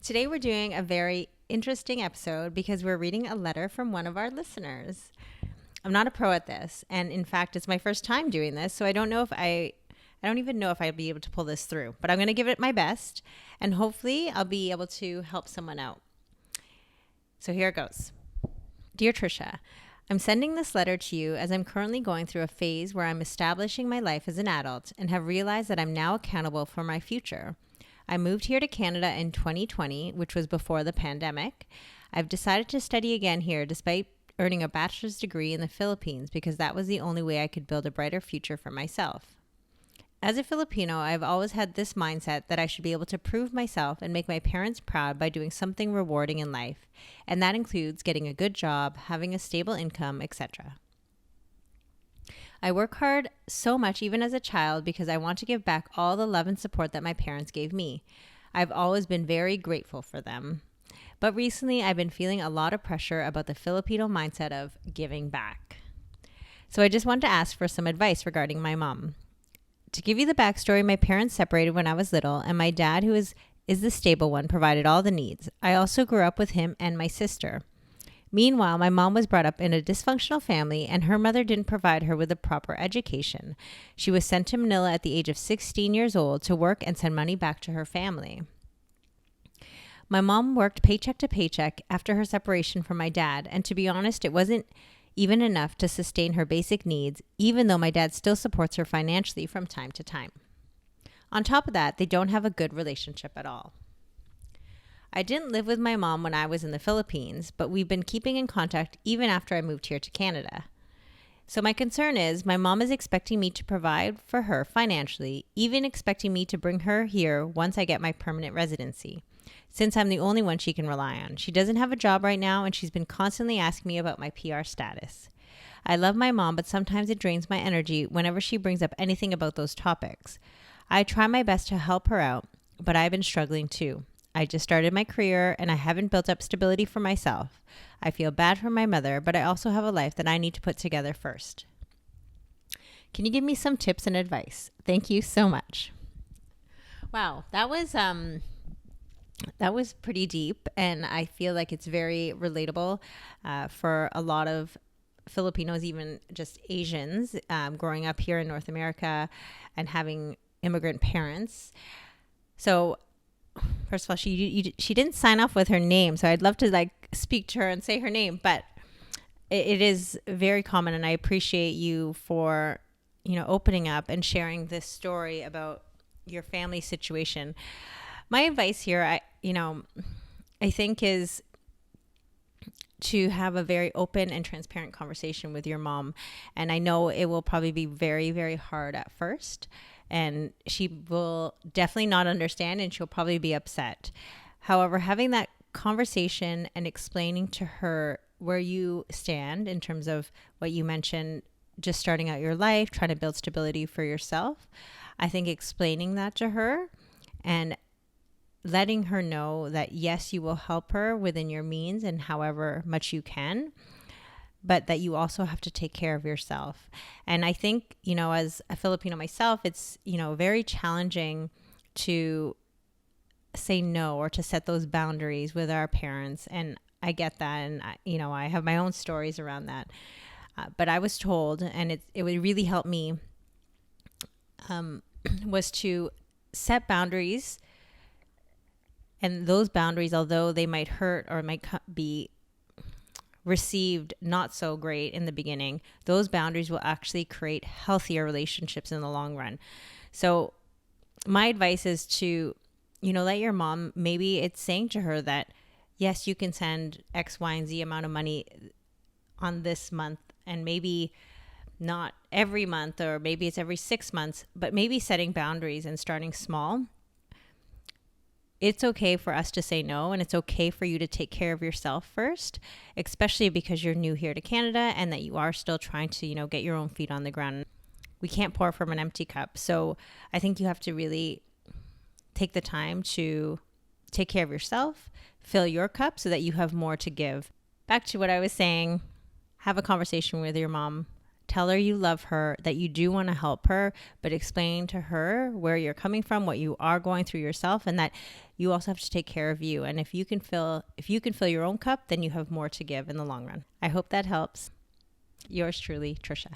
Today we're doing a very interesting episode because we're reading a letter from one of our listeners. I'm not a pro at this, and in fact, it's my first time doing this, so I don't even know if I'll be able to pull this through, but I'm going to give it my best, and hopefully I'll be able to help someone out. So here it goes. Dear Trisha, I'm sending this letter to you as I'm currently going through a phase where I'm establishing my life as an adult and have realized that I'm now accountable for my future. I moved here to Canada in 2020, which was before the pandemic. I've decided to study again here despite earning a bachelor's degree in the Philippines because that was the only way I could build a brighter future for myself. As a Filipino, I've always had this mindset that I should be able to prove myself and make my parents proud by doing something rewarding in life, and that includes getting a good job, having a stable income, etc. I work hard so much even as a child because I want to give back all the love and support that my parents gave me. I've always been very grateful for them. But recently I've been feeling a lot of pressure about the Filipino mindset of giving back. So I just want to ask for some advice regarding my mom. To give you the backstory, my parents separated when I was little, and my dad, who is the stable one, provided all the needs. I also grew up with him and my sister. Meanwhile, my mom was brought up in a dysfunctional family, and her mother didn't provide her with a proper education. She was sent to Manila at the age of 16 years old to work and send money back to her family. My mom worked paycheck to paycheck after her separation from my dad, and to be honest, it wasn't even enough to sustain her basic needs, even though my dad still supports her financially from time to time. On top of that, they don't have a good relationship at all. I didn't live with my mom when I was in the Philippines, but we've been keeping in contact even after I moved here to Canada. So my concern is my mom is expecting me to provide for her financially, even expecting me to bring her here once I get my permanent residency, since I'm the only one she can rely on. She doesn't have a job right now, and she's been constantly asking me about my PR status. I love my mom, but sometimes it drains my energy whenever she brings up anything about those topics. I try my best to help her out, but I've been struggling too. I just started my career and I haven't built up stability for myself. I feel bad for my mother, but I also have a life that I need to put together first. Can you give me some tips and advice? Thank you so much. Wow, that was pretty deep, and I feel like it's very relatable for a lot of Filipinos, even just Asians, growing up here in North America and having immigrant parents. So first of all, she didn't sign off with her name, so I'd love to speak to her and say her name, but it is very common, and I appreciate you for opening up and sharing this story about your family situation. My advice here, I think, is to have a very open and transparent conversation with your mom, and I know it will probably be very, very hard at first. And she will definitely not understand, and she'll probably be upset. However, having that conversation and explaining to her where you stand in terms of what you mentioned, just starting out your life, trying to build stability for yourself, I think explaining that to her and letting her know that yes, you will help her within your means and however much you can, but that you also have to take care of yourself. And I think, as a Filipino myself, it's, very challenging to say no or to set those boundaries with our parents. And I get that. And, I have my own stories around that. But I was told, and it would really help me, was to set boundaries. And those boundaries, although they might hurt or might be received not so great in the beginning, those boundaries will actually create healthier relationships in the long run. So my advice is to, let your mom, maybe it's saying to her that, yes, you can send X, Y, and Z amount of money on this month, and maybe not every month, or maybe it's every 6 months, but maybe setting boundaries and starting small. It's okay for us to say no, and it's okay for you to take care of yourself first, especially because you're new here to Canada and that you are still trying to, get your own feet on the ground. We can't pour from an empty cup. So I think you have to really take the time to take care of yourself, fill your cup so that you have more to give. Back to what I was saying, have a conversation with your mom. Tell her you love her, that you do want to help her, but explain to her where you're coming from, what you are going through yourself, and that you also have to take care of you. And if you can fill your own cup, then you have more to give in the long run. I hope that helps. Yours truly, Trisha.